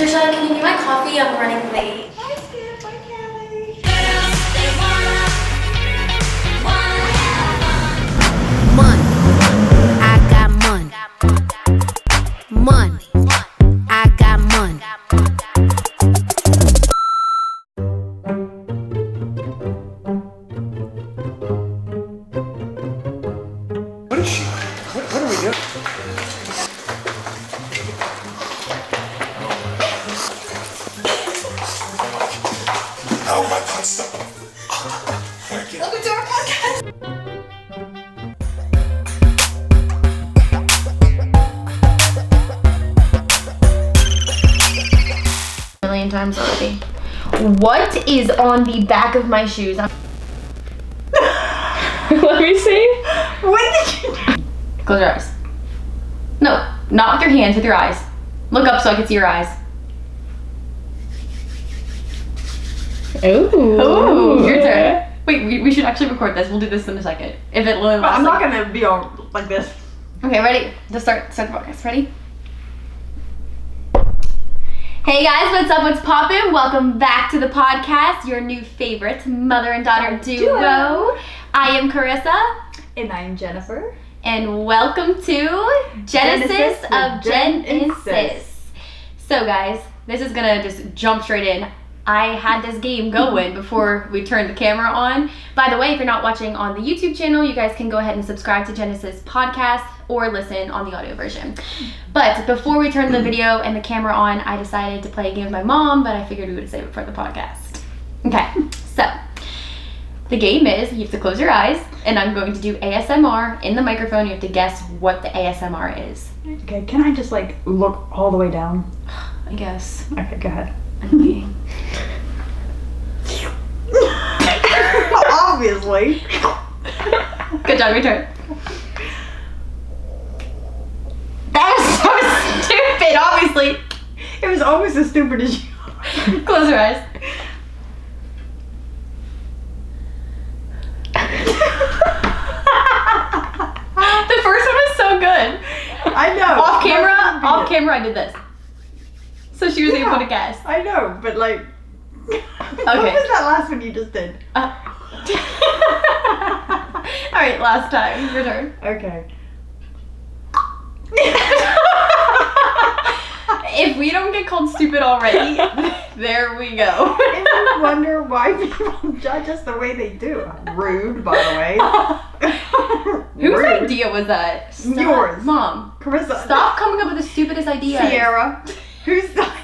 Trisha, can you be my coffee? I'm running late. Bye, Skip. Bye, Callie. Money, I got money. Money, I got money. What is she? What are we doing? Oh my God, stop. Welcome to our podcast. A million times already. What is on the back of my shoes? Let me see. What did you do? Close your eyes. No, not with your hands, with your eyes. Look up so I can see your eyes. Ooh. Your turn. Wait, we should actually record this. We'll do this in a second. If it lasts, I'm not gonna be all like this. Okay, ready? Just start the podcast. Ready? Hey guys, what's up? What's poppin'? Welcome back to the podcast, your new favorite mother and daughter duo. I am Carissa. And I'm Jennifer. And welcome to Genesis of Gen and Sis. So guys, this is gonna just jump straight in. I had this game going before we turned the camera on. By the way, if you're not watching on the YouTube channel, you guys can go ahead and subscribe to Genesis podcast or listen on the audio version. But before we turned the video and the camera on, I decided to play a game with my mom, but I figured we would save it for the podcast. Okay, so the game is you have to close your eyes and I'm going to do ASMR in the microphone. You have to guess what the ASMR is. Okay, can I just like look all the way down? I guess. Okay, go ahead. Annoying. Obviously. Good job, your turn. That was so stupid, obviously. It was almost as stupid as you. Close your eyes. The first one was so good. I know. Off camera, I did this. So she was able to guess. I know, but like. Okay. What was that last one you just did? Alright, last time. Your turn. Okay. If we don't get called stupid already, there we go. And you wonder why people judge us the way they do. Rude, by the way. Whose Rude. idea was that? Stop. Yours. Mom. Carissa. Stop coming up with the stupidest idea. Sierra. Who's the idea?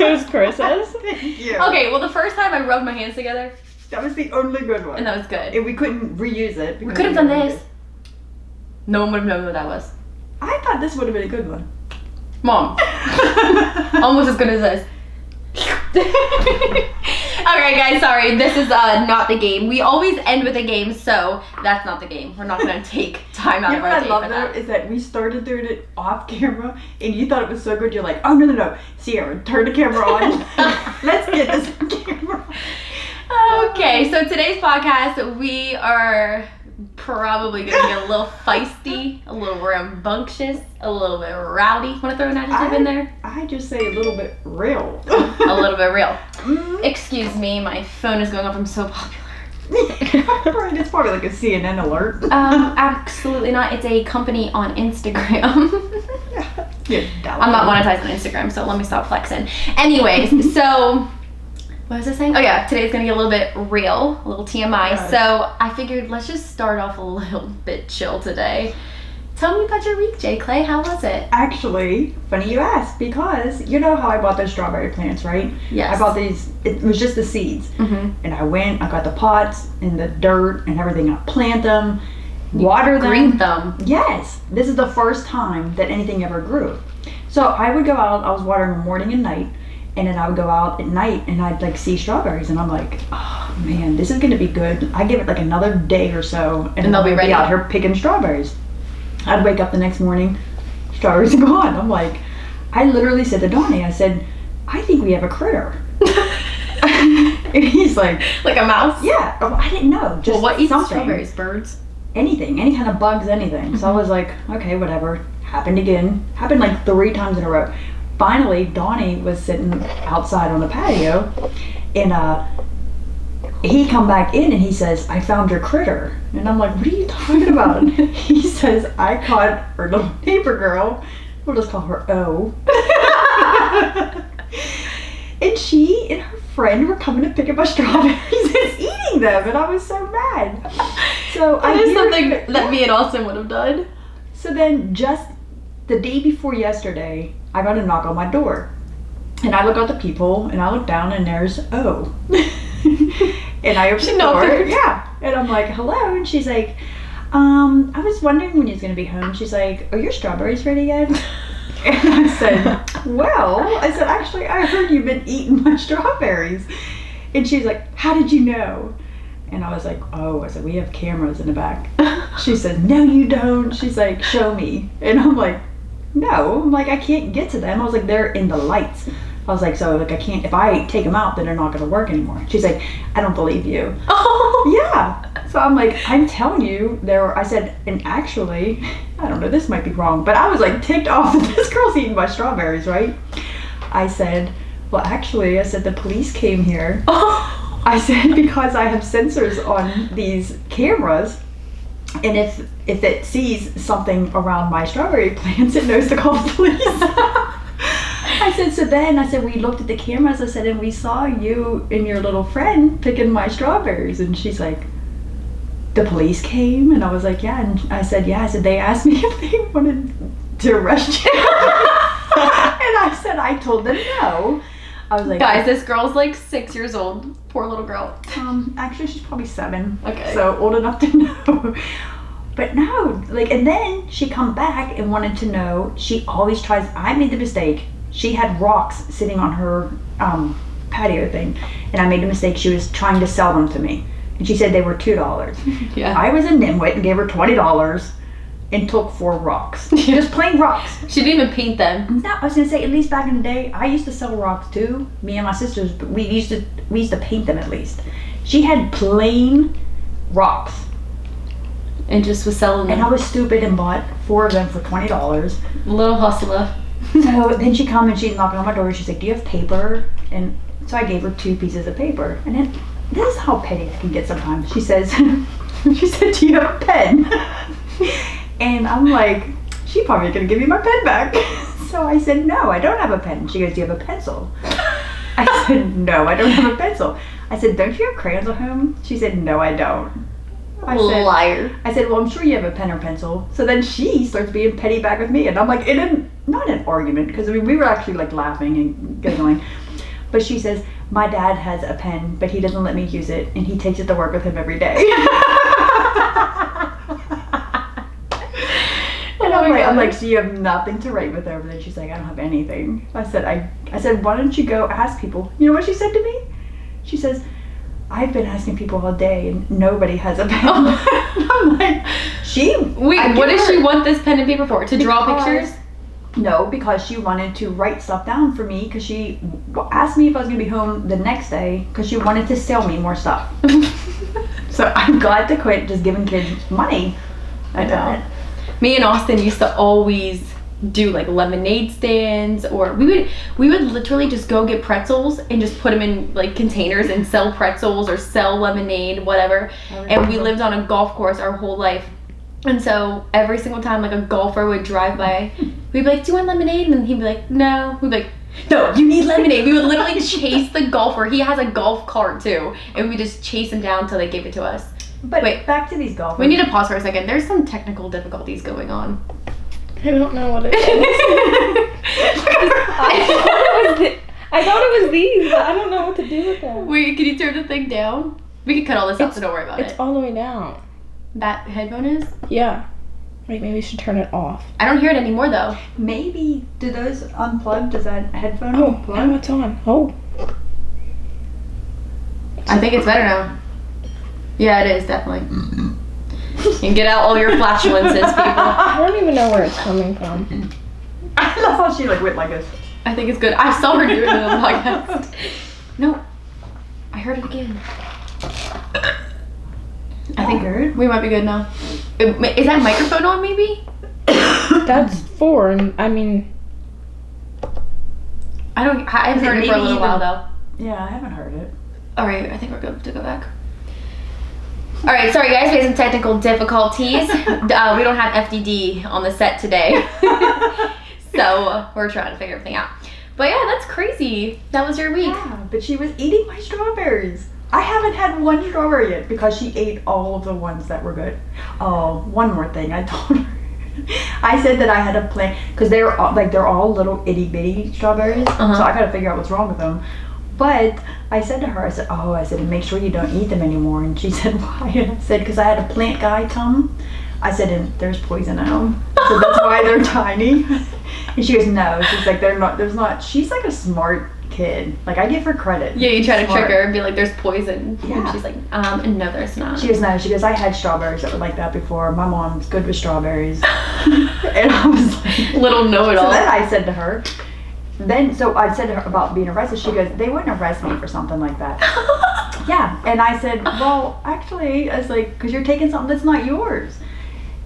It was Carissa's. Thank you. Okay, well the first time I rubbed my hands together, That was the only good one. and that was good. And we couldn't reuse it. We because could have done already this. did. No one would have known what that was. I thought this would have been a good one. Mom. Almost as good as this. Alright guys, sorry. This is not the game. We always end with a game, so that's not the game. We're not going to take time out You of know our what I day love for though that. is that we started doing it off camera and you thought it was so good. You're like, oh no, Sierra, turn the camera on. Let's get this on camera. Okay, so today's podcast, we are probably going to get a little feisty, a little rambunctious, a little bit rowdy. Want to throw an adjective in there? I just say a little bit real. A little bit real. Mm. Excuse me, my phone is going off. I'm so popular. Right, it's probably like a CNN alert. Absolutely not. It's a company on Instagram. Yeah, I'm not monetized on Instagram, so let me stop flexing. Anyways, so what was I saying? Oh yeah, today's gonna get a little bit real, a little TMI. Yes. So I figured let's just start off a little bit chill today. Tell me about your week, J. Clay. How was it? Actually, funny you ask, because you know how I bought those strawberry plants, right? Yes. I bought these, it was just the seeds. Mm-hmm. And I went, I got the pots and the dirt and everything. I plant them, water them. Green thumb. Yes, this is the first time that anything ever grew. So I would go out, I was watering morning and night, and then I would go out at night and I'd like see strawberries and I'm like, oh man, this is gonna be good. I give it like another day or so And they'll be I'll ready. out here picking strawberries. I'd wake up the next morning, strawberries are gone. I'm like, I literally said to Donnie, I said, I think we have a critter. And he's like a mouse? yeah, oh, I didn't know. Just Well, what eats something. strawberries? Birds? Anything, any kind of bugs, anything. So I was like, okay, whatever. Happened again. Happened like 3 times in a row. finally, Donnie was sitting outside on the patio, and he come back in and he says, I found your critter. And I'm like, what are you talking about? He says, I caught our little neighbor girl. We'll just call her O. And she and her friend were coming to pick up my strawberries and eating them. And I was so mad. So that is something that me and Austin would have done. So then just the day before yesterday, I got a knock on my door. And I look out the peephole and I look down and there's O. And I open the door. Yeah. And I'm like, hello. And she's like, I was wondering when you was going to be home. She's like, are your strawberries ready yet? And I said, well, actually, I heard you've been eating my strawberries. And she's like, how did you know? And I was like, oh, I said, we have cameras in the back. She said, no, you don't. She's like, show me. And I'm like, no. I'm like, I can't get to them. I was like, they're in the lights. I was like, so like I can't, if I take them out, then they're not going to work anymore. She's like, I don't believe you. Oh. Yeah. So I'm like, I'm telling you, I said, and actually, I don't know, this might be wrong, but I was like ticked off that this girl's eating my strawberries, right? I said, well, actually, I said, the police came here. Oh. I said, because I have sensors on these cameras, and if it sees something around my strawberry plants, it knows to call the police. I said, so then, I said, we looked at the cameras, I said, and we saw you and your little friend picking my strawberries. And she's like, the police came? And I was like, yeah. And I said, yeah. I said, they asked me if they wanted to arrest you. And I said, I told them no. I was like, guys, this girl's like 6 years old. Poor little girl. Actually, she's probably 7. Okay. So old enough to know. But no, like, and then she come back and wanted to know, she always tries, I made the mistake. She had rocks sitting on her patio thing, and I made a mistake. She was trying to sell them to me, and she said they were $2. Yeah. I was a nimwit and gave her $20 and took 4 rocks. Just plain rocks. She didn't even paint them. No, I was gonna say, at least back in the day, I used to sell rocks too. Me and my sisters, but we used to paint them at least. She had plain rocks. And just was selling them. And I was stupid and bought 4 of them for $20. Little hustler. So then she come and she's knocking on my door. She's like, do you have paper? And so I gave her 2 pieces of paper. And then this is how petty I can get sometimes. She says, she said, do you have a pen? And I'm like, she's probably gonna give me my pen back. So I said, no, I don't have a pen. She goes, do you have a pencil? I said, no, I don't have a pencil. I said, don't you have crayons at home? She said, no, I don't. I said, liar. I said, well, I'm sure you have a pen or pencil. So then she starts being petty back with me. And I'm like, not an argument, because I mean, we were actually like laughing and giggling. But she says, my dad has a pen, but he doesn't let me use it. And he takes it to work with him every day. And I'm like, so you have nothing to write with over there? She's like, I don't have anything. I said, why don't you go ask people? You know what she said to me? She says, I've been asking people all day and nobody has a pen. I'm like, what does she want this pen and paper for? To draw pictures? No, because she wanted to write stuff down for me, because she asked me if I was going to be home the next day, because she wanted to sell me more stuff. So I'm glad to quit just giving kids money. I know. Me and Austin used to always do like lemonade stands, or we would literally just go get pretzels and just put them in like containers and sell pretzels or sell lemonade, whatever. And we lived on a golf course our whole life, and so every single time like a golfer would drive by, we'd be like, do you want lemonade? And he'd be like, no. We'd be like, no, you need lemonade. We would literally chase the golfer. He has a golf cart too, and we just chase him down until they gave it to us. But wait, back to these golfers. We need to pause for a second. There's some technical difficulties going on. I don't know what it is. I thought it was these, but I don't know what to do with them. Wait, can you turn the thing down? We can cut all this out, so don't worry about it. It's all the way down. That headphone is? Yeah. Wait, maybe we should turn it off. I don't hear it anymore though. Maybe, do those unplug? Does that headphone unplug? unplug? Oh, it's on. Oh. I think it's better now. Yeah, it is, definitely. And get out all your flatulences, people. I don't even know where it's coming from. I love how she like went like this. I think it's good. I saw her do it in the podcast. No. I heard it again. I think we might be good now. Is that microphone on maybe? That's 4, and I mean... I haven't heard it for a little while though. Yeah, I haven't heard it. All right, I think we're good to go back. All right, sorry guys, we had some technical difficulties. We don't have FDD on the set today. So we're trying to figure everything out. But yeah, that's crazy. That was your week. Yeah, but she was eating my strawberries. I haven't had one strawberry yet because she ate all of the ones that were good. Oh, one more thing. I told her. I said that I had a plant because they're all little itty bitty strawberries. So I got to figure out what's wrong with them. But I said to her, I said, and make sure you don't eat them anymore. And she said, why? And I said, because I had a plant guy come. I said, and there's poison in them. So that's why they're tiny. And she goes, no. She's like, there's not. She's like a smart kid. Like, I give her credit. Yeah, you try to trick her and be like, there's poison. Yeah. And she's like, no, there's not. She goes, no. She goes, I had strawberries that were like that before. My mom's good with strawberries. And I was like, little know-it-all. So then I said to her, so I said to her about being arrested. She goes, they wouldn't arrest me for something like that. Yeah. And I said, well, actually, I was like, because you're taking something that's not yours.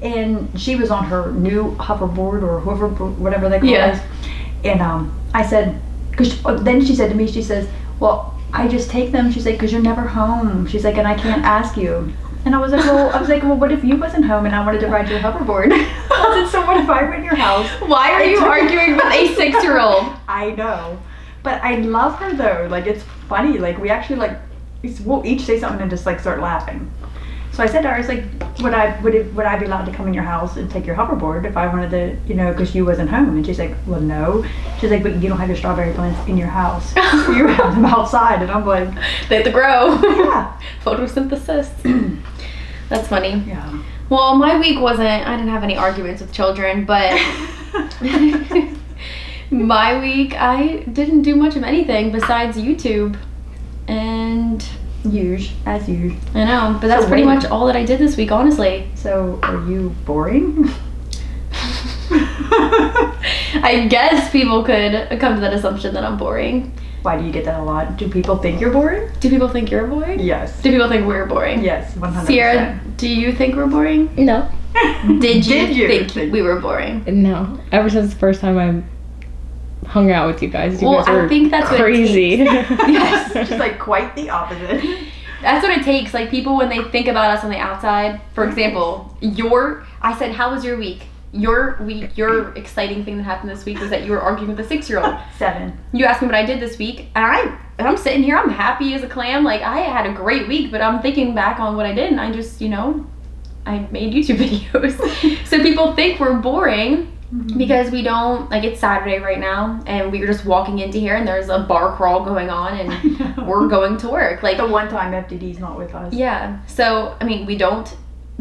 And she was on her new hoverboard or whatever they call it. And I said, because then she said to me, she says, well, I just take them. She's like, because you're never home. She's like, and I can't ask you. And I was like, well, what if you wasn't home and I wanted to ride your hoverboard? I said, so what if I went in your house? Why are you arguing with a 6-year-old? I know. But I love her though. Like, it's funny. Like, we actually we'll each say something and just like start laughing. So I said to her, I was like, would I be allowed to come in your house and take your hoverboard if I wanted to, because you wasn't home? And she's like, well, no. She's like, but you don't have your strawberry plants in your house. You have them outside. And I'm like, they have to grow. Yeah. Photosynthesis. That's funny. Yeah. Well, my week I didn't have any arguments with children, but my week, I didn't do much of anything besides YouTube. And as usual. I know, but that's pretty much all that I did this week, honestly. So, are you boring? I guess people could come to that assumption that I'm boring. Why do you get that a lot? Do people think you're boring? Do people think you're boring? Yes. Do people think we're boring? Yes, 100%. Sierra, do you think we're boring? No. Did you think we were boring? No. Ever since the first time I hung out with you guys, you guys were I think that's crazy. Yes. Just like quite the opposite. That's what it takes. Like, people, when they think about us on the outside, for example, I said, how was your week? Your week, your exciting thing that happened this week was that you were arguing with a 6-year-old. 7. You asked me what I did this week, and I'm sitting here, I'm happy as a clam. Like, I had a great week, but I'm thinking back on what I did, and I just, I made YouTube videos. So people think we're boring because we don't, like, it's Saturday right now, and we were just walking into here, and there's a bar crawl going on, and we're going to work. Like, the one time FDD's not with us. Yeah. So, I mean, we don't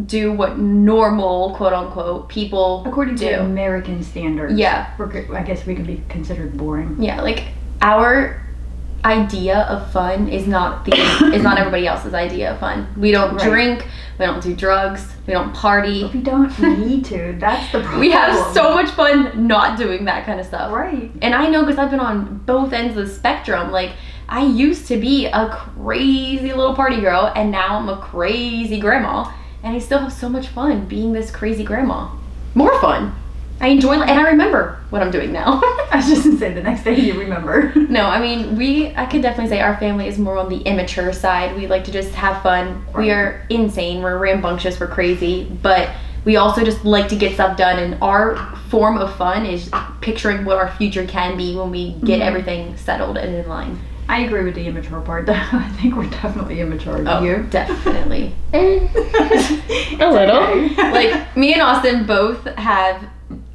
do what normal, quote unquote, people according do. to American standards. Yeah. I guess we can be considered boring. Yeah, like, our idea of fun is not everybody else's idea of fun. We don't drink, we don't do drugs, we don't party. But we don't need to. That's the problem. We have so much fun not doing that kind of stuff. Right. And I know, because I've been on both ends of the spectrum. Like, I used to be a crazy little party girl, and now I'm a crazy grandma. And I still have so much fun being this crazy grandma. More fun. I enjoy and I remember what I'm doing now. I was just gonna say, the next day you remember. No, I mean, I could definitely say our family is more on the immature side. We like to just have fun. Right. We are insane. We're rambunctious. We're crazy. But we also just like to get stuff done. And our form of fun is picturing what our future can be when we get everything settled and in line. I agree with the immature part. I think we're definitely immature. Oh, you? Definitely. A little. Like, me and Austin both have,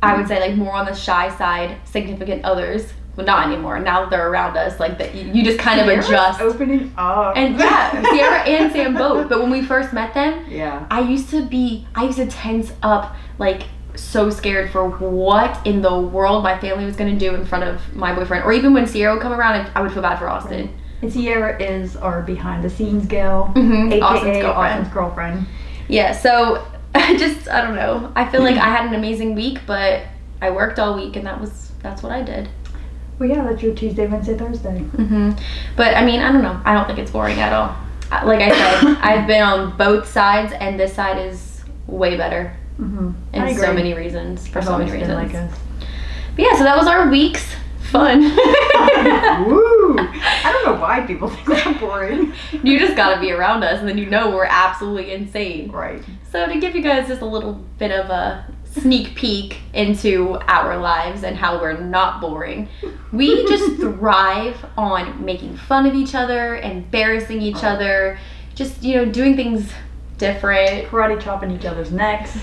I would say, like, more on the shy side, significant others. Well, not anymore. Now that they're around us, like, that you just kind of adjust. Opening up. And yeah, Sierra and Sam both. But when we first met them, yeah, I used to tense up, like, so scared for what in the world my family was going to do in front of my boyfriend. Or even when Sierra would come around, I would feel bad for Austin. Right. And Sierra is our behind the scenes gal, aka Austin's girlfriend. Yeah, so I don't know. I feel like I had an amazing week, but I worked all week, and that's what I did. Well, yeah, that's your Tuesday, Wednesday, Thursday. But I mean, I don't know. I don't think it's boring at all. Like I said, I've been on both sides, and this side is way better. In so many reasons. For so many reasons. Like us. But yeah, so that was our week's fun. Woo! I don't know why people think we're boring. You just gotta be around us, and then you know we're absolutely insane. Right. So to give you guys just a little bit of a sneak peek into our lives and how we're not boring, we just thrive on making fun of each other, embarrassing each other, just, you know, doing things different. Karate chopping each other's necks,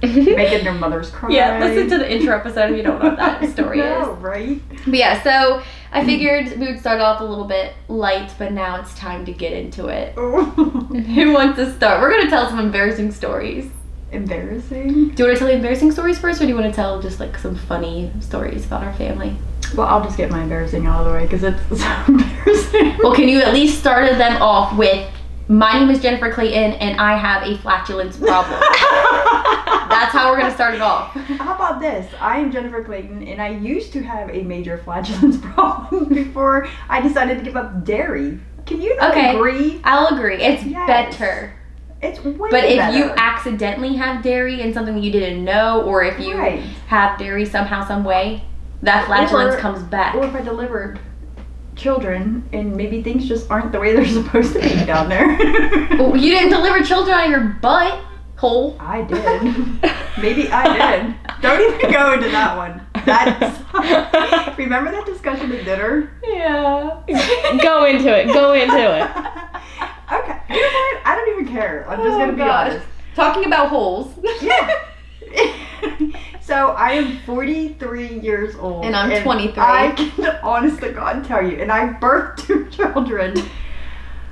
making their mothers cry. Yeah, listen to the intro episode if you don't know what that story No, is. right? But yeah, so I figured we would start off a little bit light, but now it's time to get into it. Who wants to start? We're gonna tell some embarrassing stories. Embarrassing? Do you want to tell the embarrassing stories first, or do you want to tell just like some funny stories about our family? Well, I'll just get my embarrassing out of the way because it's so embarrassing. Well, can you at least start them off with, my name is Jennifer Clayton and I have a flatulence problem. That's how we're going to start it off. How about this? I am Jennifer Clayton and I used to have a major flatulence problem before I decided to give up dairy. Can you not agree? I'll agree. It's Yes. better. It's way But if better. you accidentally have dairy in something you didn't know, or if you Right. have dairy somehow, some way, that flatulence Or- comes back. Or if I delivered children and maybe things just aren't the way they're supposed to be down there. Well, you didn't deliver children out of your butt hole. I did. Maybe I did. Don't even go into that one. That's remember that discussion at dinner? Yeah. Go into it. Go into it. Okay. You know what? I don't even care. I'm just gonna be honest. Talking about holes. Yeah. So I am 43 years old. And I'm 23. I can honest to God tell you, and I birthed 2 children.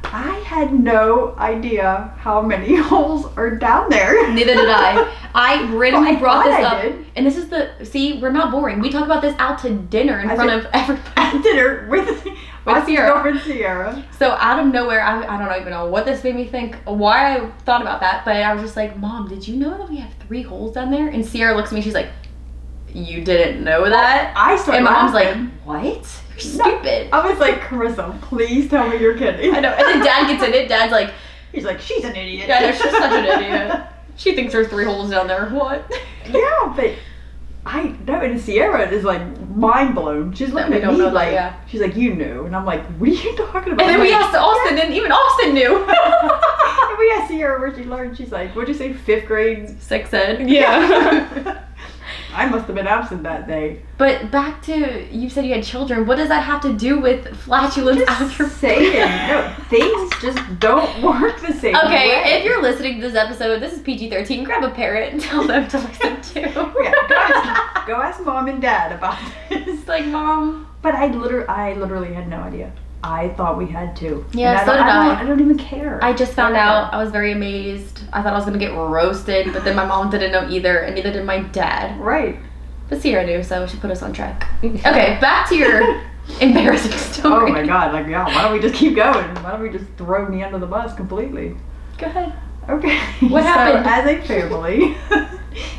I had no idea how many holes are down there. Neither did I. I randomly Well, I brought this thought up. I did. And this is we're not boring. We talk about this out to dinner in front of everybody. At dinner with my Sierra. girlfriend Sierra. So out of nowhere, I don't even know what this made me think, why I thought about that, but I was just like, Mom, did you know that we have 3 holes down there? And Sierra looks at me, she's like, you didn't know that? I started And my mom's like, laughing. what? You're No. stupid. I was like, Carissa, please tell me you're kidding. I know. And then Dad gets in it. Dad's like, He's like, she's an idiot. yeah, no, she's such an idiot. She thinks there's 3 holes down there. What? Yeah, but I know, and Sierra is like mind blown. She's looking we at don't me know that, like, yeah. she's like, you knew, and I'm like, what are you talking about? And then I'm we like, asked Austin, and even Austin knew. and we asked Sierra where she learned. She's like, what'd you say, 5th grade? 6 ed. Yeah. I must have been absent that day. But back to, you said you had children. What does that have to do with flatulence out of your Saying, no, things just don't work the same Okay, way. if you're listening to this episode, this is PG-13, grab a parent and tell them to listen to. Yeah, go ask Mom and Dad about this. It's like, Mom. But I literally had no idea. I thought we had to. Yeah, And so did I. I don't even care. I just found Whatever. out. I was very amazed. I thought I was going to get roasted, but then my mom didn't know either, and neither did my dad. Right. But Sierra knew, so she put us on track. Okay, back to your embarrassing story. Oh my God! Like, yeah. Why don't we just keep going? Why don't we just throw me under the bus completely? Go ahead. Okay. What happened? So, as a family,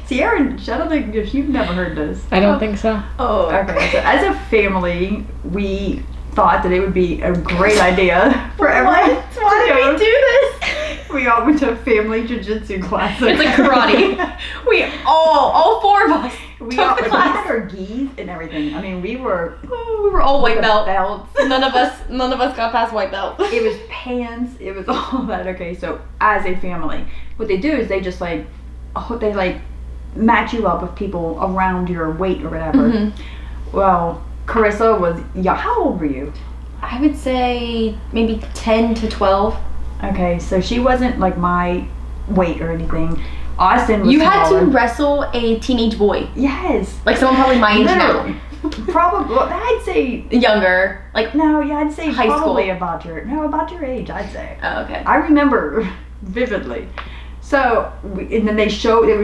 Sierra, I don't think you've never heard this. I don't think so. Oh. Okay. So, as a family, we thought that it would be a great idea for everyone. Why did we do this? We all went to family jiu-jitsu classes. It's like karate. We all 4 of us We took all the we class. had our gis and everything. I mean, we were We were all white belt. belts. None of us got past white belt. It was pants. It was all that. Okay, so as a family, what they do is they just like, they like match you up with people around your weight or whatever. Mhm. Well, Carissa was, yeah, how old were you? I would say maybe 10 to 12. Okay, so she wasn't like my weight or anything. Austin was You had to smaller. wrestle a teenage boy. Yes. Like someone probably my age Literally. now. Probably, well, I'd say, Younger. Like, no, yeah, I'd say High probably school. about your age, I'd say. oh, okay. I remember vividly. So, and then they would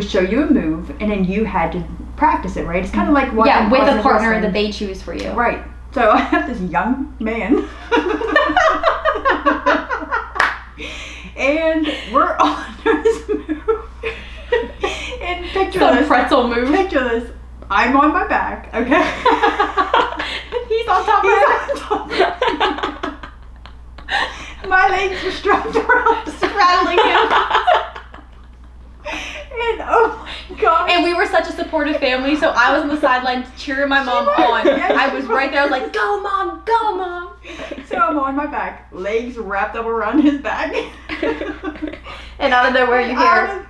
show you a move, and then you had to practice it, right? It's kind of like watching Yeah, with a Austin partner wrestling. that they choose for you. Right. So I have this young man, and we're on this move. And picture Some this. pretzel move. Picture this. I'm on my back, okay? He's on top of He's on top. My legs are strapped around, rattling him. and oh my god! And we were such a supportive family, so I was on the sideline cheering my mom on. Yes, I was right there. I was like, "Go, mom! Go, mom!" So I'm on my back, legs wrapped up around his back. And out of nowhere, you hear.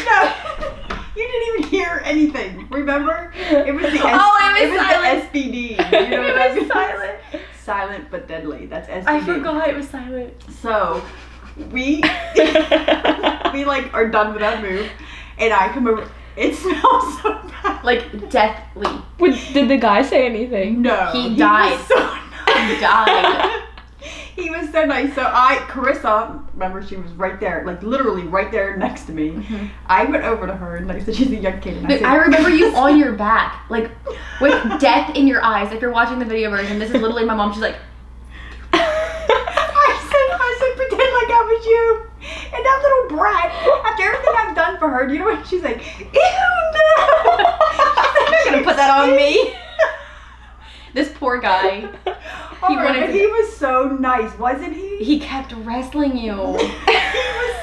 No, you didn't even hear anything. Remember? It was the silent. the SBD. You know what It was silent. Silent but deadly. That's SBD. I forgot it was silent. So we like are done with that move, and I come over. It smells so bad. Like deathly. Did the guy say anything? No, He died. Was so nice. He died. He was so nice. So Carissa, remember, she was right there, like literally right there next to me. Mm-hmm. I went over to her, and like I said, she's a young kid. And But I remember you on your back, like with death in your eyes. If you're watching the video version, this is literally my mom. She's like, I said, pretend like I was you. And that little brat, after everything I've done for her, do you know what she's like? Ew, no! "I'm not gonna put that on me." This poor guy. He was so nice, wasn't he? He kept wrestling you.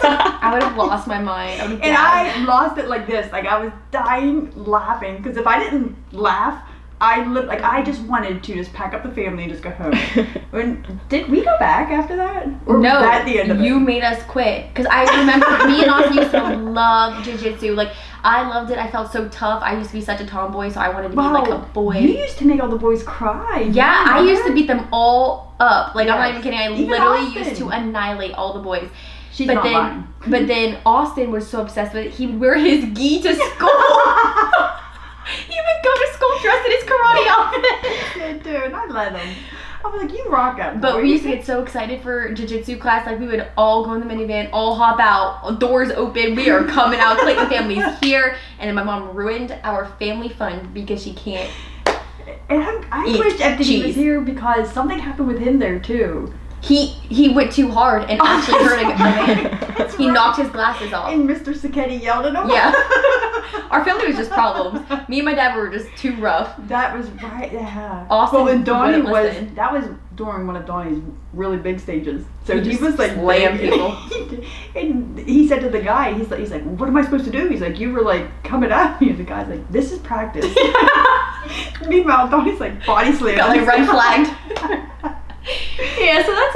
I would have lost my mind. And I lost it like this. Like, I was dying laughing. Because if I didn't laugh, I just wanted to just pack up the family and just go home. Did we go back after that? Or was that the end of it? You made us quit. Because I remember me and Austin used to love jiu-jitsu. Like, I loved it. I felt so tough. I used to be such a tomboy, so I wanted to be like a boy. You used to make all the boys cry. Yeah, I used to beat them all up. Like, I'm not even kidding. I Even literally Austin. used to annihilate all the boys. She's not mine. But then Austin was so obsessed with it, he would wear his gi to school. He would go to school dressed in his karate outfit. Dude, and I let him. I was like, you rock out. But we used to get so excited for jiu-jitsu class. Like, we would all go in the minivan, all hop out, doors open, we are coming out, Clayton family's here. And then my mom ruined our family fun because she can't. And I wish Anthony was here because something happened with him there too. He went too hard and actually hurt a man. He knocked his glasses off. And Mr. Sacchetti yelled at him. Yeah. Our family was just problems. Me and my dad were just too rough. That was right, yeah. Austin and Donnie wouldn't that was during one of Donnie's really big stages. So he just was like slam big, people. and he said to the guy, he's like, what am I supposed to do? He's like, you were like coming at me. And the guy's like, this is practice. Meanwhile, Donnie's like body slamming. Got like red flagged. Yeah, so that's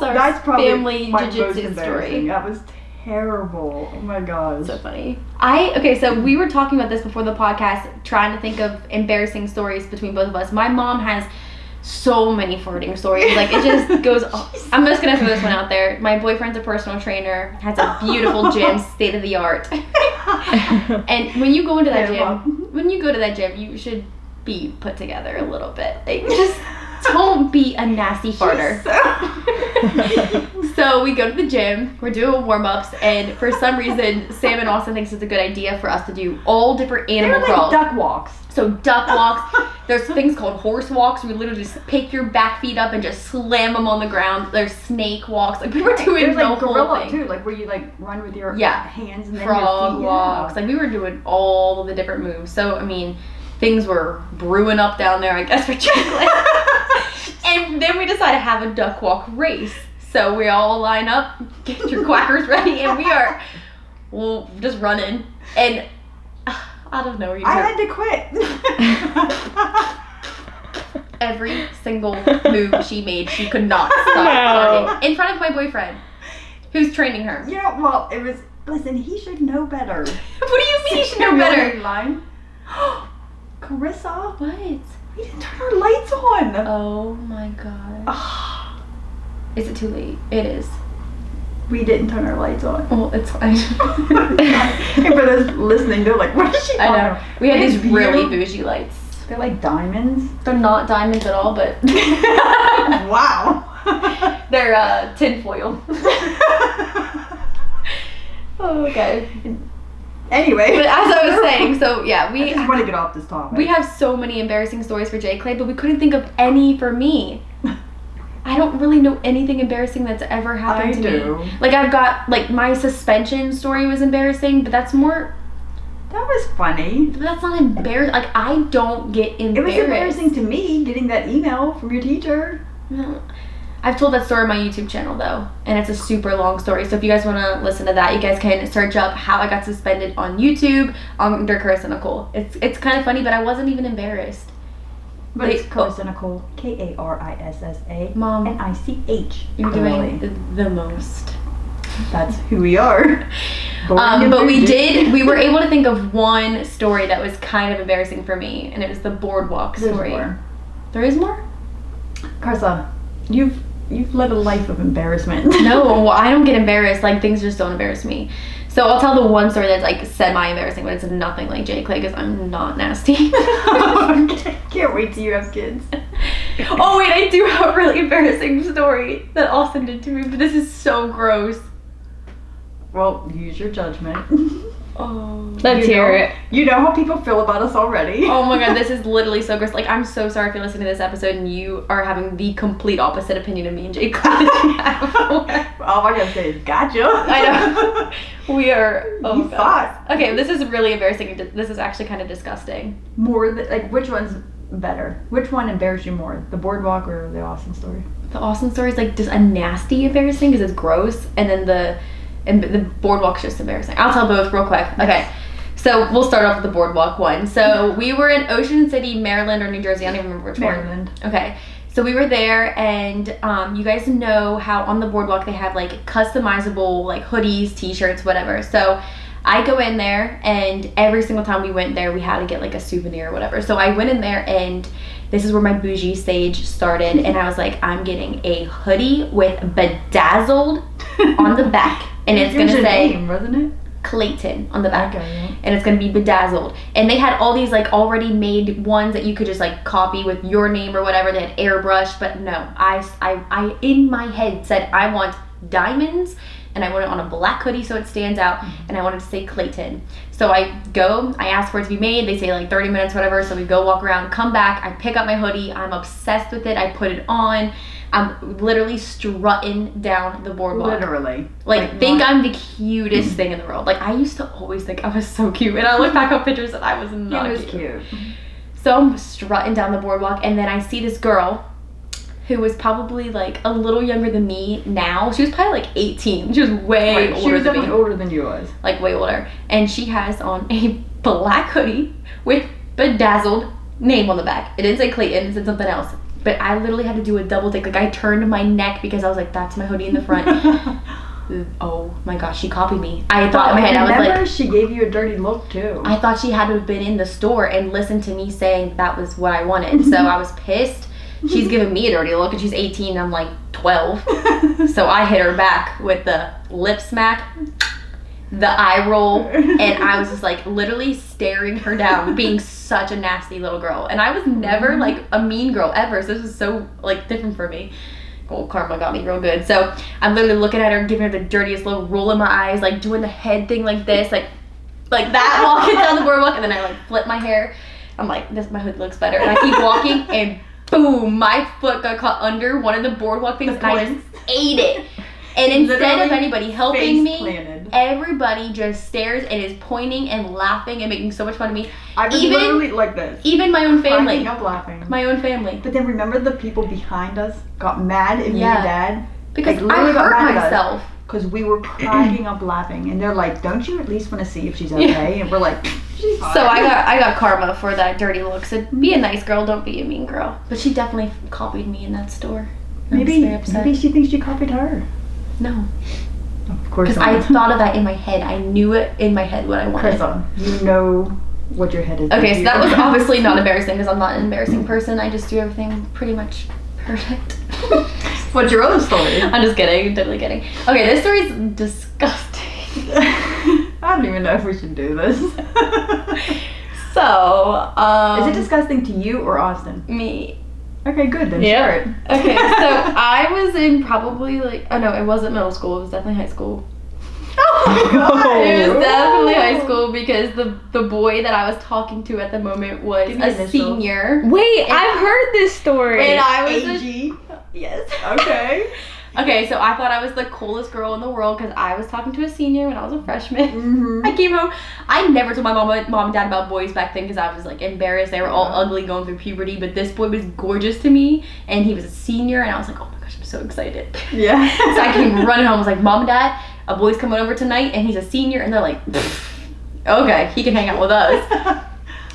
our probably family my most jiu-jitsu embarrassing. story. That was terrible. Oh my gosh. So funny. Okay, so we were talking about this before the podcast, trying to think of embarrassing stories between both of us. My mom has so many farting stories. Like, it just goes. I'm just gonna throw this one out there. My boyfriend's a personal trainer, has a beautiful gym, state of the art. And when you go into that gym, you should be put together a little bit. Like, just don't be a nasty farter. So we go to the gym, we're doing warm-ups, and for some reason, Sam and Austin thinks it's a good idea for us to do all different animal They're crawls. like duck walks. So duck walks, there's things called horse walks, where you literally just pick your back feet up and just slam them on the ground. There's snake walks, like we were doing There's the like whole gorilla thing. too, like where you like run with your Yeah. hands and then Frog your feet. walks, like we were doing all of the different moves. So I mean, things were brewing up down there, I guess, for chocolate. And then we decided to have a duck walk race. So we all line up, get your quackers ready, and we are just running. And I don't know. I had to quit. Every single move she made, she could not stop farting in front of my boyfriend, who's training her. You know, well, it was. Listen, he should know better. What do you mean he should know better? Line. Carissa, What? we didn't turn our lights on. Oh my god. Is it too late? It is. We didn't turn our lights on. Well, it's fine. And for those listening, they're like, what is she I talking know. about? We had these It's really beautiful. bougie lights. They're like diamonds. They're not diamonds at all, but Wow. they're tinfoil. Oh, okay. Anyway. But as I was saying, so yeah, I just want to get off this topic. we have so many embarrassing stories for Jay Clay, but we couldn't think of any for me. I don't really know anything embarrassing that's ever happened I to do. me. Like, I've got, like, my suspension story was embarrassing, but that's more, That was funny. that's not embarrassing. Like, I don't get It embarrassed. was embarrassing to me getting that email from your teacher. No. I've told that story on my YouTube channel though, and it's a super long story. So if you guys want to listen to that, you guys can search up how I got suspended on YouTube under Carissa Nicole. It's kind of funny, but I wasn't even embarrassed. But it's Carissa Nicole, Karissa, Mom, Nich. you're doing the most. That's who we are. But we were able to think of one story that was kind of embarrassing for me, and it was the boardwalk story. There is more? Carissa, you've led a life of embarrassment. No, well, I don't get embarrassed. Like, things just don't embarrass me. So I'll tell the one story that's like semi-embarrassing, but it's nothing like J. Clay because I'm not nasty. Can't wait till you have kids. Oh wait, I do have a really embarrassing story that Austin did to me, but this is so gross. Well, use your judgment. Oh. Let's hear it. You know how people feel about us already. Oh my god, this is literally so gross. Like, I'm so sorry if you're listening to this episode and you are having the complete opposite opinion of me and Jake. All I gotta say is gotcha. I know. We are. Oh, you thought. Okay, this is really embarrassing. This is actually kind of disgusting. Like, which one's better? Which one embarrassed you more? The boardwalk or the Austin story? The Austin story is like just a nasty embarrassing because it's gross, and then the boardwalk's just embarrassing. I'll tell both real quick. Okay. So we'll start off with the boardwalk one. So we were in Ocean City, Maryland or New Jersey. I don't even remember which one. Maryland. Okay. So we were there, and you guys know how on the boardwalk they have like customizable like hoodies, t-shirts, whatever. So I go in there, and every single time we went there, we had to get like a souvenir or whatever. So I went in there, and this is where my bougie stage started, and I was like, I'm getting a hoodie with bedazzled on the back, and it's gonna say name, wasn't it? Clayton on the back. Okay, yeah. And it's gonna be bedazzled. And they had all these like already made ones that you could just like copy with your name or whatever. They had airbrush, but no, I in my head said I want diamonds, and I want it on a black hoodie so it stands out, and I wanted to say Clayton. So I ask for it to be made, they say like 30 minutes, whatever, so we go walk around, come back, I pick up my hoodie, I'm obsessed with it, I put it on, I'm literally strutting down the boardwalk. Literally. Like think I'm the cutest thing in the world. Like, I used to always think I was so cute, and I look back on pictures and I was not cute. So I'm strutting down the boardwalk, and then I see this girl who was probably like a little younger than me now. She was probably like 18. She was way older than me. She was definitely older than you was. Like way older. And she has on a black hoodie with bedazzled name on the back. It didn't say Clayton, it said something else. But I literally had to do a double take. Like, I turned my neck because I was like, that's my hoodie in the front. Oh my gosh, she copied me. I thought in my head, I was like, she gave you a dirty look too. I thought she had to have been in the store and listened to me saying that was what I wanted. So I was pissed. She's giving me a dirty look, and she's 18 and I'm like 12. So I hit her back with the lip smack, the eye roll, and I was just like literally staring her down, being such a nasty little girl. And I was never like a mean girl ever, so this is so like different for me. Oh, karma got me real good. So I'm literally looking at her, giving her the dirtiest little roll in my eyes, like doing the head thing like this, like that, walking down the boardwalk, and then I like flip my hair. I'm like, my hood looks better, and I keep walking, and boom, my foot got caught under one of the boardwalk things, and I just ate it. And instead of anybody helping me, everybody just stares and is pointing and laughing and making so much fun of me. I was literally like this. Even my own family. Cracking up laughing. My own family. But then remember, the people behind us got mad at me and Dad? Because like, I hurt myself. Because we were cracking up laughing. And they're like, don't you at least want to see if she's okay? Yeah. And we're like, she's fine. So I got karma for that dirty look. So be a nice girl, don't be a mean girl. But she definitely copied me in that store. Maybe she thinks she copied her. No. Of course not. Because I thought of that in my head. I knew it in my head what I wanted. Carissa, you know what your head is. Okay, so that was obviously not embarrassing because I'm not an embarrassing person. I just do everything pretty much perfect. What's your other story? I'm just kidding. Totally kidding. Okay, this story's disgusting. I don't even know if we should do this. So, is it disgusting to you or Austin? Me. Okay, good then. Yeah. Share it. Okay, so I was in probably like, oh no, it wasn't middle school. It was definitely high school. Oh my god! It was definitely high school because the boy that I was talking to at the moment was a senior. Wait, I've heard this story. And I was AG? Yes. Okay. Okay, so I thought I was the coolest girl in the world because I was talking to a senior when I was a freshman. Mm-hmm. I came home. I never told my mom and dad about boys back then because I was like embarrassed. They were all ugly going through puberty, but this boy was gorgeous to me, and he was a senior, and I was like, oh my god. gosh, I'm so excited. Yeah. So I came running home. I was like, Mom and Dad, a boy's coming over tonight, and he's a senior. And they're like, okay, he can hang out with us.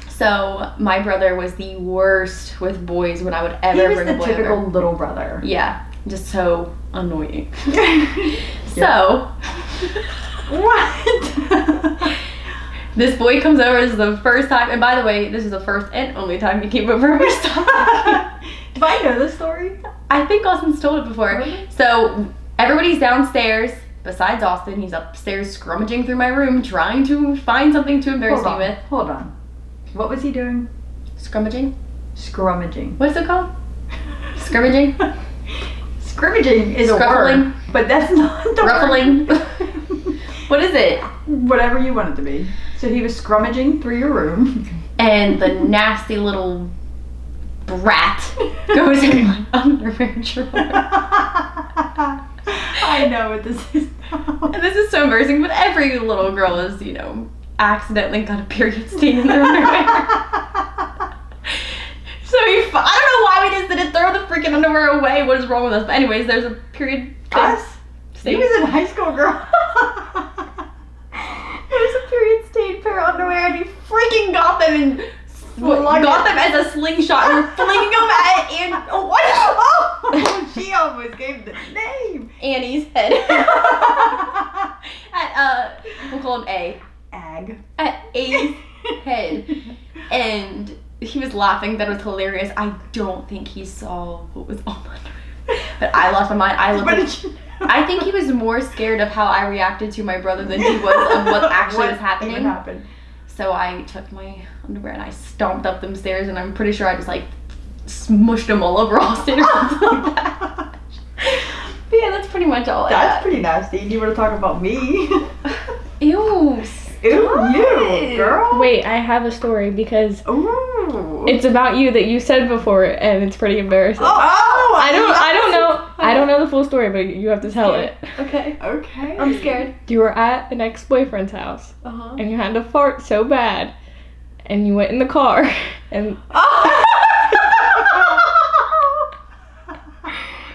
So my brother was the worst with boys when I would ever bring a boy over. He was the typical little brother. Yeah, just so annoying. So, what? This boy comes over. This is the first time, and by the way, this is the first and only time he came over. Do I know this story? I think Austin's told it before. Really? So everybody's downstairs besides Austin. He's upstairs scrummaging through my room, trying to find something to embarrass me with. Hold on. What was he doing? Scrummaging? Scrummaging. What's it called? Scrimmaging? Scrimmaging is a word, but that's not the Ruffling? word. What is it? Whatever you want it to be. So he was scrummaging through your room. And the nasty little brat goes in my underwear drawer. I know what this is now. And this is so embarrassing, but every little girl has, accidentally got a period stain in their underwear. So I don't know why we just didn't throw the freaking underwear away. What is wrong with us? But anyways, there's a period Us? stain. He was in high school, girl. There's a period stained pair of underwear, and he freaking got them and got them as a slingshot and we're flinging them at what? Oh, she almost gave the name. Annie's head. At we'll call him A. Ag. At A's head. And he was laughing. That was hilarious. I don't think he saw what was on my underwear. But I lost my mind. What did you know? I think he was more scared of how I reacted to my brother than he was of what actually was happening. What happened? So I took my underwear and I stomped up them stairs, and I'm pretty sure I just smushed them all over Austin or something like that. But yeah, that's pretty much all I That's got. pretty nasty. Do you want to talk about me? Ew. Ew, you, girl. Wait, I have a story because Ooh. it's about you that you said before, and it's pretty embarrassing. Oh, I don't know the full story, but you have to tell it. Okay. Okay. I'm scared. You were at an ex-boyfriend's house, Uh-huh. and you had to fart so bad, and you went in the car, and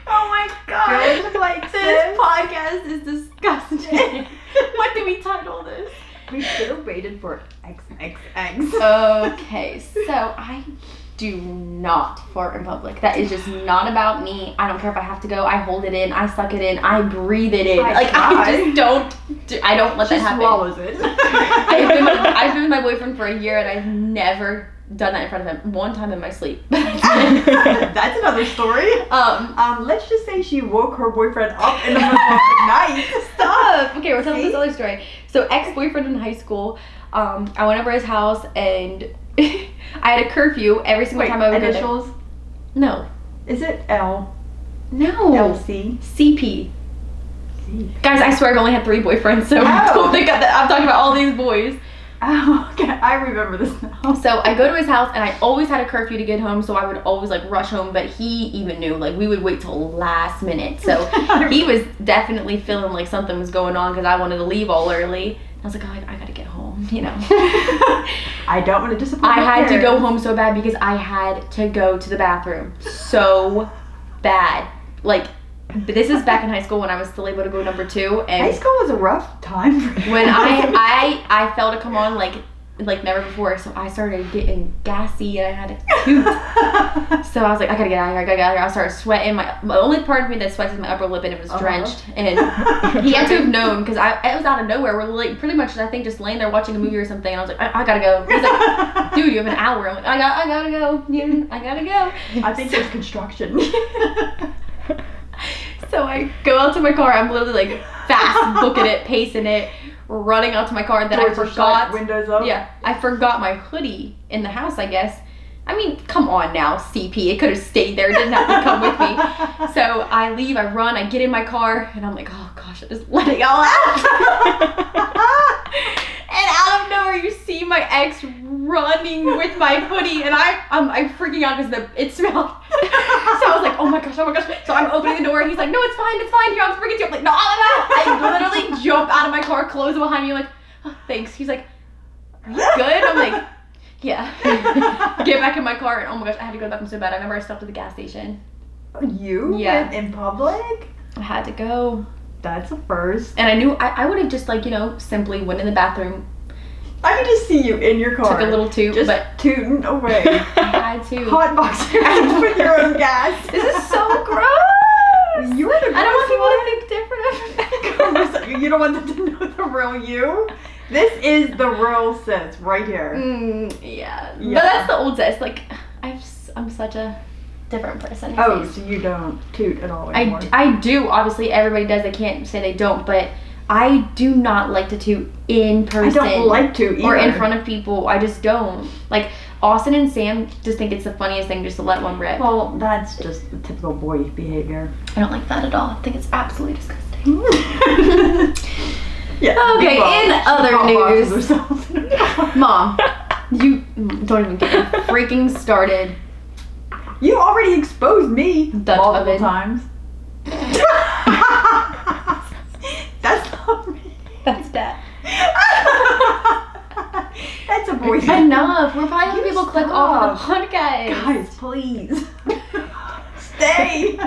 Oh my god. Good like This podcast is disgusting. What do we title this? We should have waited for XXX. Okay, so I do not fart in public. That is just not about me. I don't care if I have to go. I hold it in. I suck it in. I breathe it in. I just don't. I don't let that happen. Swallows it. I've been with my boyfriend for a year, and I've never done that in front of him. One time in my sleep. That's another story. Let's just say she woke her boyfriend up in the middle of the night. Stop. Okay, we're telling this other story. So ex-boyfriend in high school. I went over his house, and I had a curfew every single time I would initials? go there. No. Is it L? No. LC? CP. Guys, I swear I've only had 3 boyfriends, so don't think that I'm talking about all these boys. Oh, okay. I remember this now. So I go to his house, and I always had a curfew to get home, so I would always rush home, but he even knew, we would wait till last minute. So he was definitely feeling like something was going on because I wanted to leave all early. I was like, oh, I gotta get home, I don't want to disappoint I had to go parents. home so bad because I had to go to the bathroom so bad. This is back in high school when I was still able to go number 2. And High school was a rough time for you. when I felt it come on like never before, so I started getting gassy and I had to poop. So I was like, I gotta get out of here. I started sweating. The only part of me that sweats is my upper lip, and it was drenched. And he had to have known because it was out of nowhere. We're pretty much, I think, just laying there watching a movie or something, and I was like, I gotta go. He's like, dude, you have an hour. I'm like, I gotta go. I gotta go. I think there's construction. So I go out to my car. I'm literally fast booking it, pacing it, running out to my car. And then Doors I are forgot. shut, windows up. Yeah, I forgot my hoodie in the house, I guess. I mean, come on now, CP. It could have stayed there. It didn't have to come with me. So I leave, I run, I get in my car, and I'm like, oh gosh, I just let it all out. And out of nowhere, you see my ex running with my hoodie, and I'm freaking out because it smelled. So I was like, oh my gosh. So I'm opening the door, and he's like, no, it's fine. Here, I'll bring it to you. I'm like, no. I literally jump out of my car, close it behind me, like, oh, thanks. He's like, are you good? I'm like, yeah. Get back in my car, and oh my gosh, I had to go to the bathroom so bad. I remember I stopped at the gas station. You Yeah. went in public? I had to go. That's a first. And I knew I would have just like, simply went in the bathroom, I can just see you in your car. took a little toot, just but tooting away. I had to. Hot boxing with your own gas. This is so gross. You were the I don't want gross people to think different of me. You don't want them to know the real you? This is the real sis right here. Yeah. Yeah. But that's the old sis. Like, I'm such a different person. Oh, these so days. you don't toot at all anymore? I do. Obviously, everybody does. They can't say they don't. But I do not like to toot in person. I don't like to either. Or in front of people. I just don't. Like, Austin and Sam just think it's the funniest thing just to let one rip. Well, that's just the typical boy behavior. I don't like that at all. I think it's absolutely disgusting. Yeah. Okay, well, in she other hotboxes news. herself. Mom, you don't even get me freaking started. You already exposed me Dutch multiple oven. times. That's not me. That's that. That's a boy. Enough. We're probably having You people click off of the stop. podcast. Guys, please. Stay.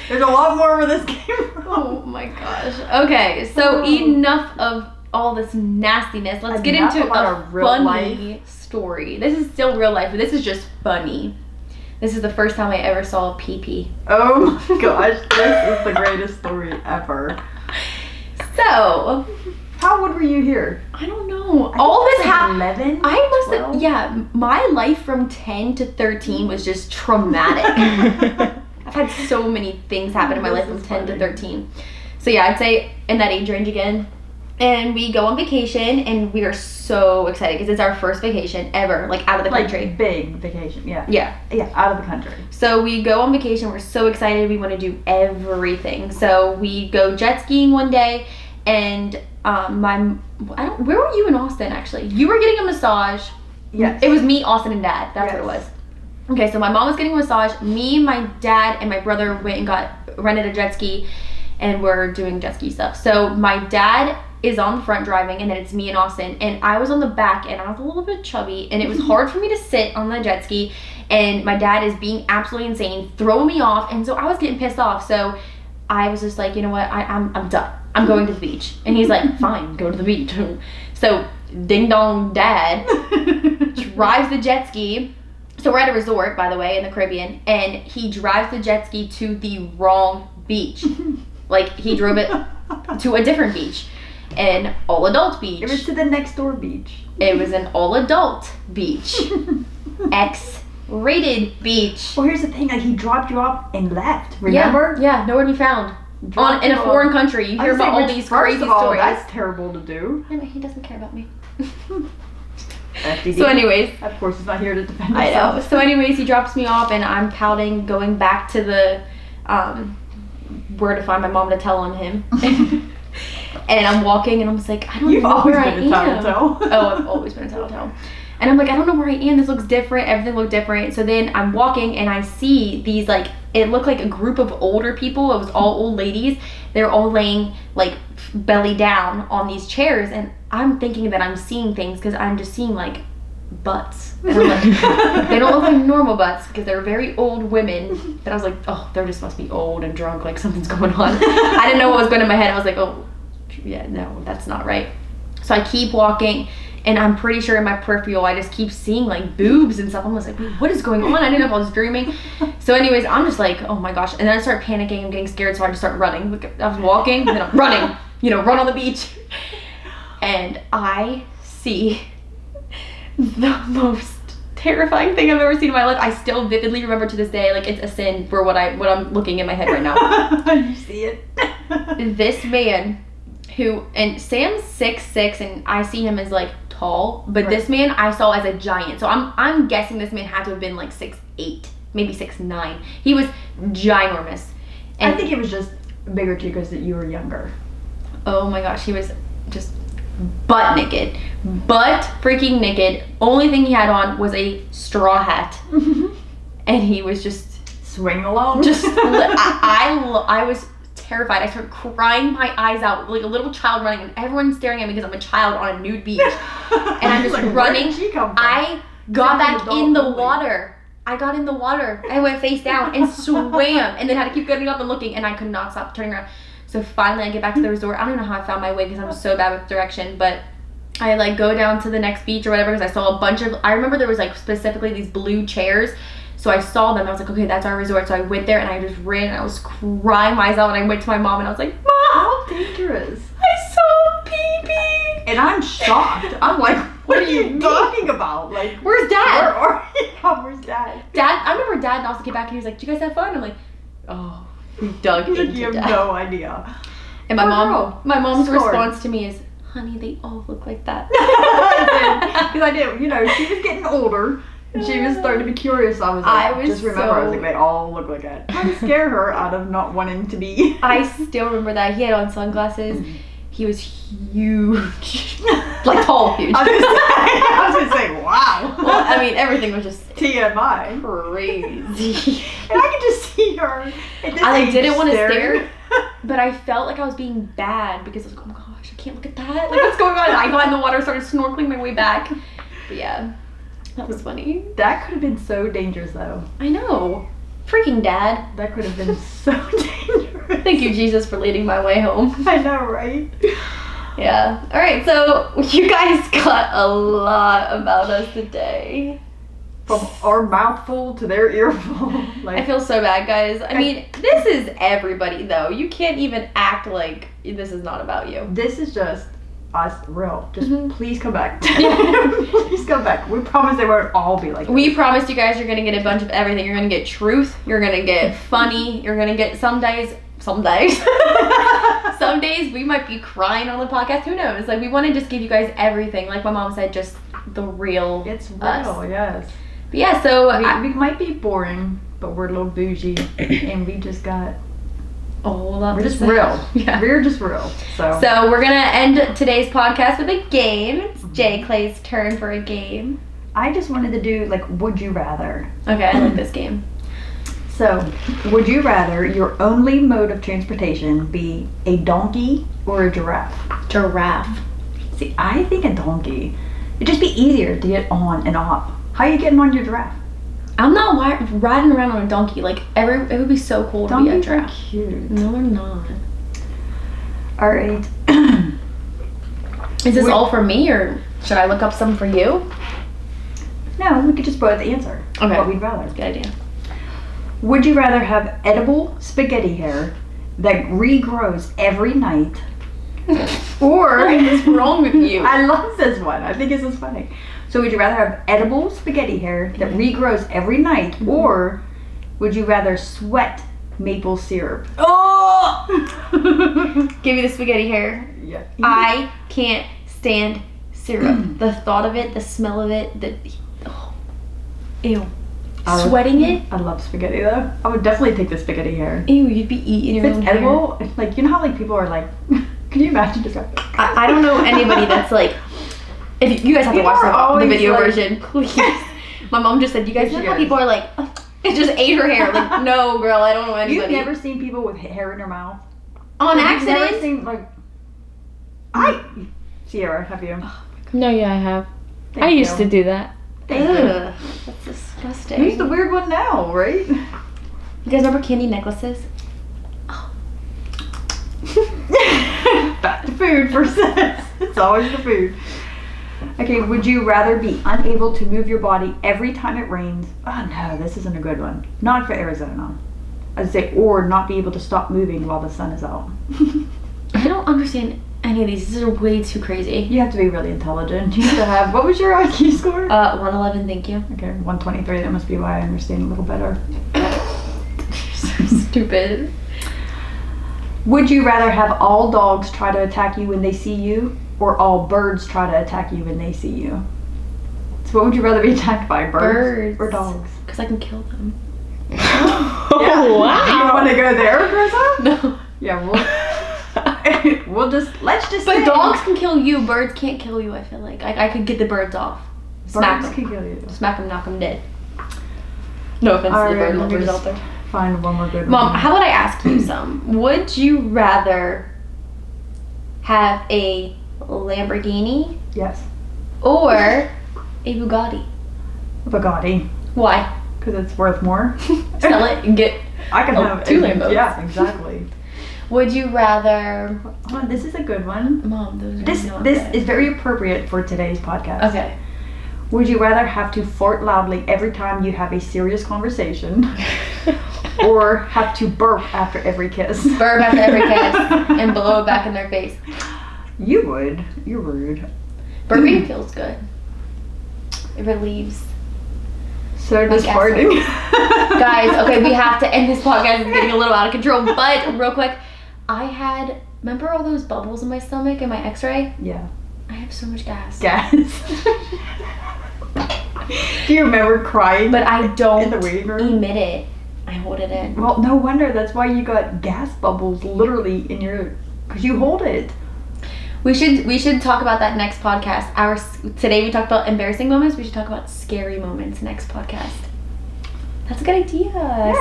There's a lot more where this came from. Oh my gosh. Okay, so enough of all this nastiness. Let's get Enough into about a our real funny story. This is still real life, but this is just funny. This is the first time I ever saw a pee-pee. Oh my gosh, this is the greatest story ever. So, How old were you here? I don't know. All this happened. 11? I must 12? have, yeah, my life from 10 to 13 was just traumatic. I've had so many things happen in my life from 10 to 13. So yeah, I'd say in that age range again. And we go on vacation and we are so excited because it's our first vacation ever, like out of the country. Like big vacation, yeah. Yeah. Yeah, out of the country. So we go on vacation, we're so excited, we want to do everything. So we go jet skiing one day and where were you in Austin actually? You were getting a massage. Yes. It was me, Austin, and Dad. That's what it Yes. was. Okay, so my mom was getting a massage. Me, my dad, and my brother went and rented a jet ski, and we're doing jet ski stuff. So my dad is on the front driving, and then it's me and Austin, and I was on the back, and I was a little bit chubby, and it was hard for me to sit on the jet ski, and my dad is being absolutely insane, throwing me off, and so I was getting pissed off. So I was just like, you know what, I'm done. I'm going to the beach. And he's like, fine, go to the beach. So ding dong dad drives the jet ski. So we're at a resort, by the way, in the Caribbean, and he drives the jet ski to the wrong beach. Like, he drove it to a different beach, an all-adult beach. It was to the next door beach. It was an all-adult beach. X-rated beach. Well, here's the thing. Like, he dropped you off and left. Remember? Yeah, nowhere to be found. Dropped In a you foreign off. country. You I hear was about saying, all which, these first crazy of all, stories. That's terrible to do. Yeah, but he doesn't care about me. FDD. So anyways, Of course, he's not here to defend I know. himself. So anyways, he drops me off and I'm pouting, going back to the, where to find my mom to tell on him. And I'm walking and I'm just like, I don't You've know always where been I a am. tattletale. Oh, I've always been a tattletale. And I'm like, I don't know where I am. This looks different. Everything looked different. So then I'm walking and I see these, like, it looked like a group of older people. It was all old ladies. They're all laying, like, belly down on these chairs. And I'm thinking that I'm seeing things because I'm just seeing, like, butts. And I'm like, they don't look like normal butts because they're very old women. But I was like, oh, they just must be old and drunk. Like, something's going on. I didn't know what was going in my head. I was like, oh, yeah, no, that's not right. So I keep walking. And I'm pretty sure in my peripheral, I just keep seeing, like, boobs and stuff. I'm just like, wait, what is going on? I didn't know if I was dreaming. So anyways, I'm just like, oh my gosh. And then I start panicking. I'm getting scared, so I just start running. I was walking, then I'm running. Run on the beach. And I see the most terrifying thing I've ever seen in my life. I still vividly remember to this day, like, it's a sin for what I'm looking in my head right now. You see it? This man and Sam's 6'6", and I see him as, like, tall, but Right. this man I saw as a giant. So I'm guessing this man had to have been like 6'8", maybe 6'9". He was ginormous. And I think it was just bigger too because you were younger. oh my gosh, he was just butt naked. Butt freaking naked. Only thing he had on was a straw hat. And he was just Swing along. I was terrified. I started crying my eyes out like a little child running, and everyone's staring at me because I'm a child on a nude beach. And I'm just Like, where running. did she come from? I got Sounds back in the adult only. water. I got in the water. I went face down and swam, and then had to keep getting up and looking, and I could not stop turning around. So finally, I get back to the resort. I don't know how I found my way because I'm so bad with direction, but I like go down to the next beach or whatever because I saw a bunch of. I remember there was like specifically these blue chairs. So I saw them. I was like, okay, that's our resort. So I went there and I just ran. And I was crying myself, and I went to my mom and I was like, Mom, How dangerous. I saw pee-pee. And I'm shocked. I'm like, what are you talking about? Like, Where's Dad? Where's Dad? Dad, I remember Dad also came back and he was like, "Did you guys have fun?" I'm like, "Oh, we dug He's like, into you have Dad." no idea. And my mom's Scored. response to me is, "Honey, they all look like that." Because I did. You know, she was getting older. And she was starting to be curious. I was like, just remember, I was like, they all look like that. Trying to scare her out of not wanting to be. I still remember that. He had on sunglasses. He was huge. Like tall, huge. I was gonna say, wow. Well, I mean, everything was just TMI. crazy. And I could just see her. I like, didn't want to stare, but I felt like I was being bad because I was like, oh my gosh, I can't look at that. Like, what's going on? And I got in the water, started snorkeling my way back. But yeah, that was funny. That could have been so dangerous, though. I know. Freaking Dad. That could have been so dangerous. Thank you, Jesus, for leading my way home. I know, right? Yeah. All right, so you guys got a lot about us today. From our mouthful to their earful. Like, I feel so bad, guys. I mean, this is everybody, though. You can't even act like this is not about you. this is just us, real. Just please come back. Please come back. We promise they won't all be like We this. promised you guys you're going to get a bunch of everything. You're going to get truth. You're going to get funny. You're going to get some days. Some days we might be crying on the podcast. Who knows? Like, we want to just give you guys everything. Like my mom said, just the real It's real, us. yes. But yeah, so We might be boring, but we're a little bougie, and we just got. a whole lot We're to just say. real. Yeah. We're just real. So We're going to end today's podcast with a game. It's J. Clay's turn for a game. I just wanted to do like, would you rather? Okay, I like this game. So, would you rather your only mode of transportation be a donkey or a giraffe? Giraffe. See, I think a donkey. It'd just be easier to get on and off. How are you getting on your giraffe? I'm not riding around on a donkey. Like, it would be so cool to be a Donkeys are giraffe. cute. No, they're not. All right. Is this all for me, or should I look up some for you? No, we could just both answer. Okay. What we'd rather. Good idea. Would you rather have edible spaghetti hair that regrows every night, or What is wrong with you? I love this one. I think this is funny. So would you rather have edible spaghetti hair that regrows every night, or would you rather sweat maple syrup? Oh! Give me the spaghetti hair. Yeah. I can't stand syrup. The thought of it, the smell of it, ew. Sweating it? I love spaghetti though. I would definitely take the spaghetti hair. Ew, you'd be eating your If own it's edible, it's like, you know how like people are like, can you imagine just like, I don't know anybody that's like, if you guys have to People watch are the always video like- version, please. My mom just said, you guys Yes, know she how does. people are like, it just ate her hair. Like, no, girl, I don't know anybody. You've never seen people with hair in their mouth? On You've never accident? seen like, Sierra, have you? No, yeah, I have. Thank I used you. to do that. Thank you. Ugh, that's disgusting. Who's the weird one now, right? You guys remember candy necklaces? Back to food for sex. It's always the food. Okay, would you rather be unable to move your body every time it rains? Oh no, this isn't a good one. Not for Arizona. I'd say, or not be able to stop moving while the sun is out. I don't understand any of these. These are way too crazy. You have to be really intelligent. You have to have, what was your IQ score? 111, thank you. Okay, 123. That must be why I understand a little better. So stupid. Would you rather have all dogs try to attack you when they see you, or all birds try to attack you when they see you? So what would you rather be attacked by, birds, or dogs? Because I can kill them. Yeah. Oh, wow. You don't want to go there, Grissa? No. Yeah, let's just But say dogs can kill you, birds can't kill you, I feel like. I could get the birds off. Smack birds them. can kill you. Smack them, knock them dead. No offense to the Alright, bird let me lovers just out there. find one more good Mom, one. how about I ask you some? Would you rather have a Lamborghini Yes. or a Bugatti? Bugatti. Why? Because it's worth more. Sell it and get. I can Oh, have 2 Lambos. Yeah, exactly. Would you rather? Hold on, this is a good one. Mom, those are This not this good. is very appropriate for today's podcast. Okay. Would you rather have to fart loudly every time you have a serious conversation, or have to burp after every kiss? Burp after every kiss and blow it back in their face. You would. You're rude. Burping feels good. It relieves. So does Like farting. Guys, okay, we have to end this podcast. It's getting a little out of control. But real quick, remember all those bubbles in my stomach in my x-ray? Yeah. I have so much gas. Gas. Do you remember crying? But I don't In the waiting room? emit it. I hold it in. Well, no wonder. That's why you got gas bubbles literally in your... Because you hold it. We should talk about that next podcast. Today we talked about embarrassing moments. We should talk about scary moments next podcast. That's a good idea.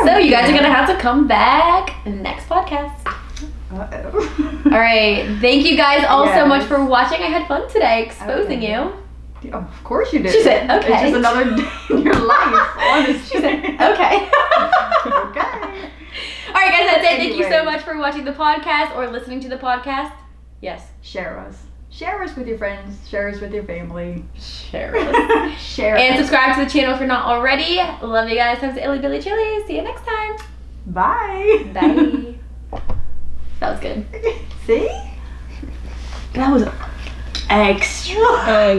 So you guys are gonna have to come back in the next podcast. Uh-oh. All right. Thank you guys all so much Yes. for watching. I had fun today exposing Okay. you. Oh, of course you did. She said, okay. It's just another day in your life, honestly. She said, okay. Okay. All right, guys. That's it. Thank you so Anyway. much for watching the podcast or listening to the podcast. Yes. Share us. Share us with your friends. Share us with your family. Share us. Share And us. subscribe to the channel if you're not already. Love you guys. Have some Illy Billy Chilies. See you next time. Bye. Bye. That was good. See? That was extra. Oh my god.